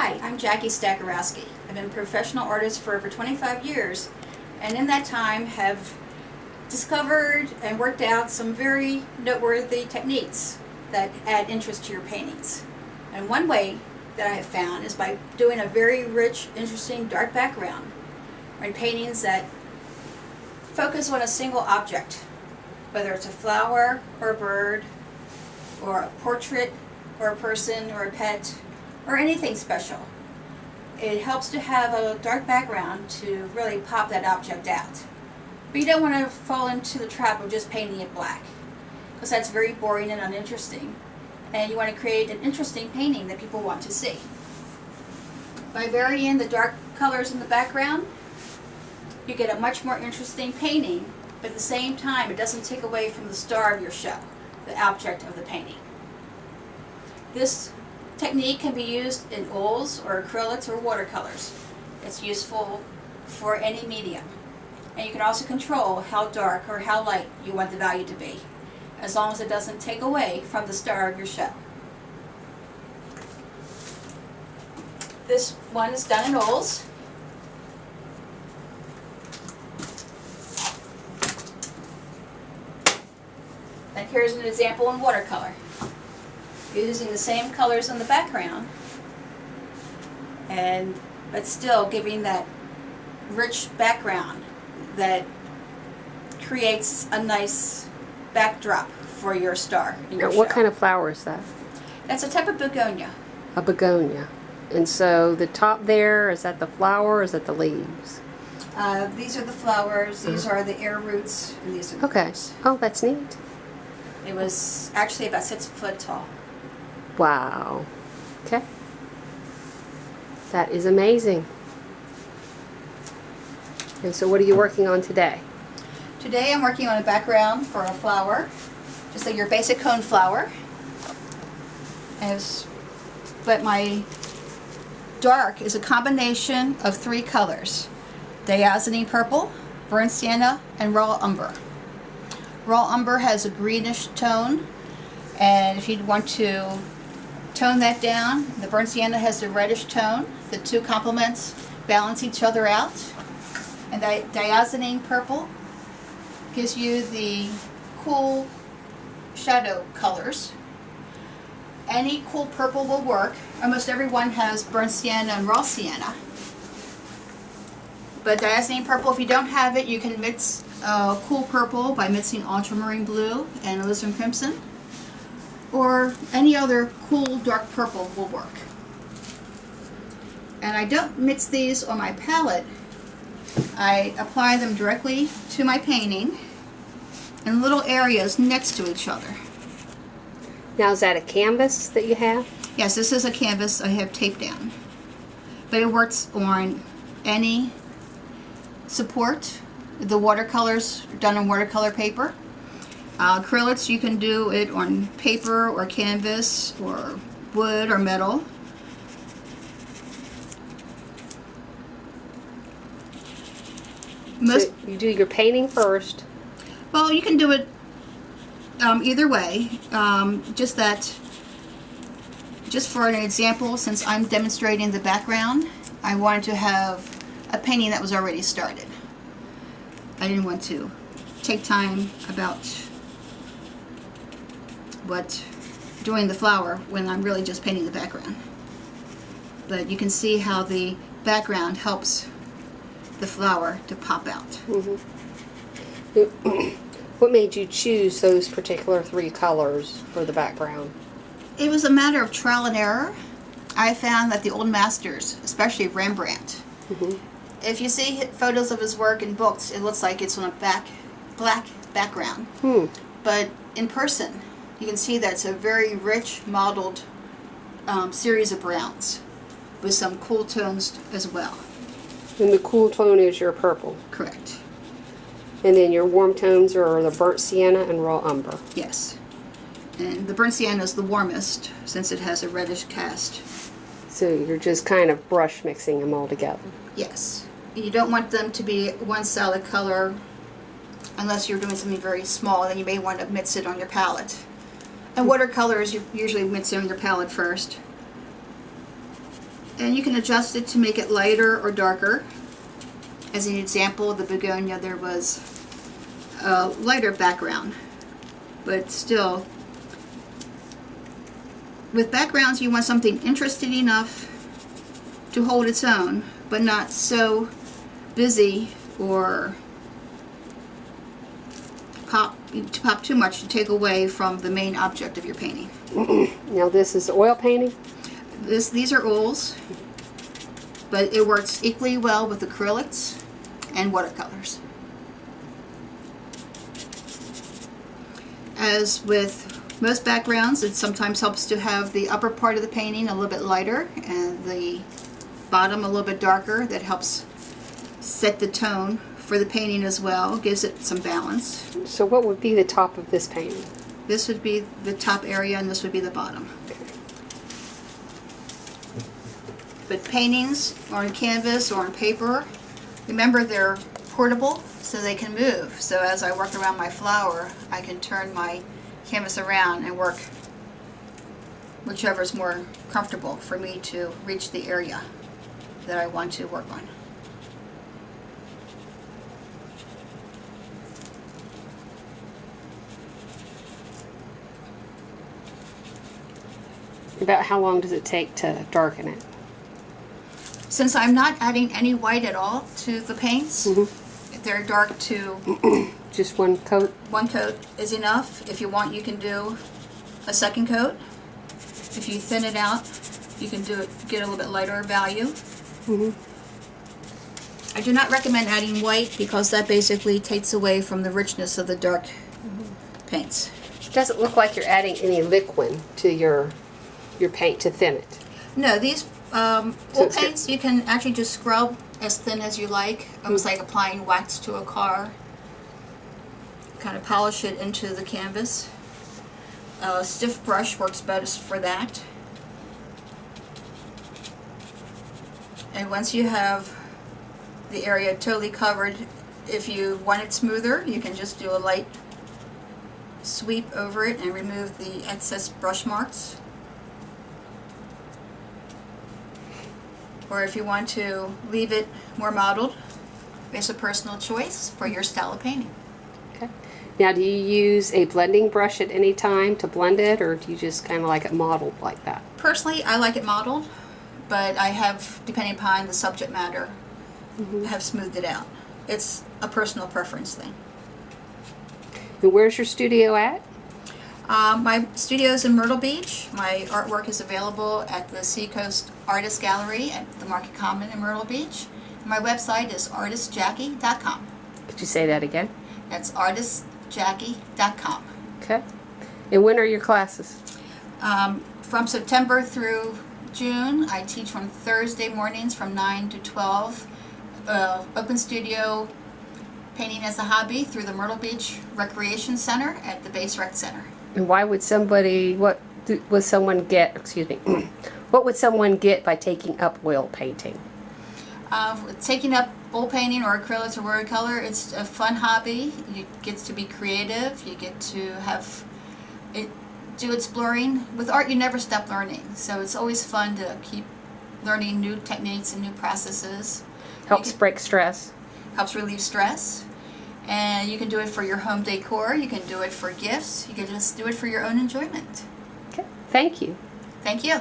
Hi, I'm Jackie Stacharowski. I've been a professional artist for over 25 years, and in that time have discovered and worked out some very noteworthy techniques that add interest to your paintings. And one way that I have found is by doing a very rich, interesting, dark background in paintings that focus on a single object, whether it's a flower or a bird or a portrait or a person or a pet or anything special. It helps to have a dark background to really pop that object out. But you don't want to fall into the trap of just painting it black, because that's very boring and uninteresting. And you want to create an interesting painting that people want to see. By varying the dark colors in the background, you get a much more interesting painting, but at the same time it doesn't take away from the star of your show, the object of the painting. This technique can be used in oils or acrylics or watercolors. It's useful for any medium. And you can also control how dark or how light you want the value to be, as long as it doesn't take away from the star of your show. This one is done in oils. And here's an example in watercolor. Using the same colors in the background, but still giving that rich background that creates a nice backdrop for your star in your show. What kind of flower is that? That's a type of begonia. A begonia. And so the top there, is that the flower or is that the leaves? These are the flowers, these are the air roots, and these are the leaves. Oh, that's neat. It was actually about 6 foot tall. Wow. Okay. That is amazing. And so what are you working on today? Today I'm working on a background for a flower, just like your basic cone flower. But my dark is a combination of 3 colors: diazonine purple, burnt sienna, and raw umber. Raw umber has a greenish tone, and if you want to tone that down, the burnt sienna has a reddish tone. The two complements balance each other out. And the diazonine purple gives you the cool shadow colors. Any cool purple will work. Almost everyone has burnt sienna and raw sienna. But diazonine purple, if you don't have it, you can mix cool purple by mixing ultramarine blue and alizarin crimson. Or any other cool dark purple will work. And I don't mix these on my palette. I apply them directly to my painting in little areas next to each other. Now, is that a canvas that you have? Yes, this is a canvas I have taped down. But it works on any support. The watercolors are done on watercolor paper. Acrylics, you can do it on paper or canvas or wood or metal. So you do your painting first. Well, you can do it either way. Just for an example, since I'm demonstrating the background, I wanted to have a painting that was already started. I didn't want to take time about doing the flower when I'm really just painting the background. But you can see how the background helps the flower to pop out. Mm-hmm. What made you choose those particular 3 colors for the background? It was a matter of trial and error. I found that the old masters, especially Rembrandt, if you see photos of his work in books, it looks like it's on a black background. But in person, you can see that it's a very rich, mottled series of browns with some cool tones as well. And the cool tone is your purple. Correct. And then your warm tones are the burnt sienna and raw umber. Yes. And the burnt sienna is the warmest since it has a reddish cast. So you're just kind of brush mixing them all together. Yes. You don't want them to be one solid color unless you're doing something very small, then you may want to mix it on your palette. And watercolors, you usually mix it on your palette first. And you can adjust it to make it lighter or darker. As an example, the begonia, there was a lighter background, but still, with backgrounds you want something interesting enough to hold its own, but not so busy or pop too much to take away from the main object of your painting. Now this is oil painting? These are oils, but it works equally well with acrylics and watercolors. As with most backgrounds, it sometimes helps to have the upper part of the painting a little bit lighter and the bottom a little bit darker. That helps set the tone for the painting as well, gives it some balance. So what would be the top of this painting? This would be the top area and this would be the bottom. But paintings on canvas or on paper, remember they're portable, so they can move. So as I work around my flower, I can turn my canvas around and work whichever is more comfortable for me to reach the area that I want to work on. About how long does it take to darken it? Since I'm not adding any white at all to the paints, they're dark to Just one coat? one coat is enough. If you want, you can do a second coat. If you thin it out, you can do it, get a little bit lighter value. I do not recommend adding white because that basically takes away from the richness of the dark paints. It doesn't look like you're adding any liquid to your paint to thin it. No, these oil paints you can actually just scrub as thin as you like, almost like applying wax to a car. Kind of polish it into the canvas. A stiff brush works best for that. And once you have the area totally covered, if you want it smoother, you can just do a light sweep over it and remove the excess brush marks. Or if you want to leave it more mottled, it's a personal choice for your style of painting. Okay. Now, do you use a blending brush at any time to blend it, or do you just kind of like it mottled like that? Personally, I like it mottled, but I have, depending upon the subject matter, have smoothed it out. It's a personal preference thing. And where's your studio at? My studio is in Myrtle Beach. My artwork is available at the Seacoast Artist Gallery at the Market Common in Myrtle Beach. My website is artistjackie.com. Could you say that again? That's artistjackie.com. Okay. And when are your classes? From September through June, I teach on Thursday mornings from 9 to 12. Open studio painting as a hobby through the Myrtle Beach Recreation Center at the Base Rec Center. And why would somebody, what would someone get, excuse me, what would someone get by taking up oil painting? Taking up oil painting or acrylics or watercolor, it's a fun hobby. You get to be creative. You get to have it, do exploring. With art, you never stop learning. So it's always fun to keep learning new techniques and new processes. Helps break stress. Helps relieve stress. And you can do it for your home decor. You can do it for gifts. You can just do it for your own enjoyment. Okay. Thank you. Thank you.